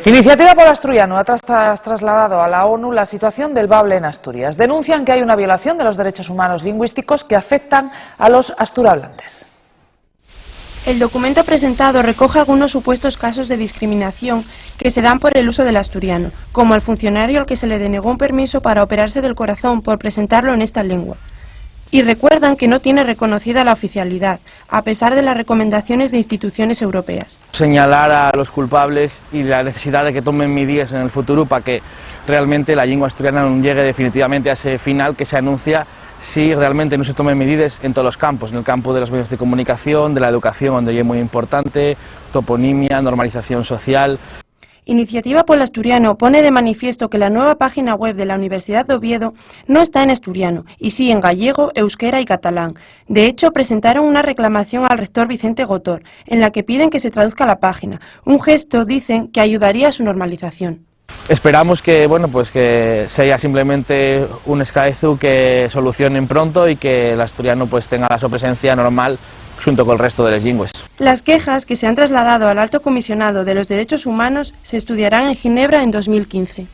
Iniciativa por Asturiano ha trasladado a la ONU la situación del bable en Asturias. Denuncian que hay una violación de los derechos humanos lingüísticos que afectan a los asturhablantes. El documento presentado recoge algunos supuestos casos de discriminación que se dan por el uso del asturiano, como al funcionario al que se le denegó un permiso para operarse del corazón por presentarlo en esta lengua. Y recuerdan que no tiene reconocida la oficialidad, a pesar de las recomendaciones de instituciones europeas. Señalar a los culpables y la necesidad de que tomen medidas en el futuro para que realmente la lengua asturiana no llegue definitivamente a ese final que se anuncia si realmente no se tomen medidas en todos los campos, en el campo de los medios de comunicación, de la educación, donde es muy importante, toponimia, normalización social. Iniciativa por el Asturiano pone de manifiesto que la nueva página web de la Universidad de Oviedo no está en asturiano, y sí en gallego, euskera y catalán. De hecho, presentaron una reclamación al rector Vicente Gotor, en la que piden que se traduzca la página, un gesto, dicen, que ayudaría a su normalización. Esperamos que, que sea simplemente un escaezu que solucionen pronto y que el asturiano tenga la su presencia normal junto con el resto de las lingües. Las quejas que se han trasladado al Alto Comisionado de los Derechos Humanos se estudiarán en Ginebra en 2015.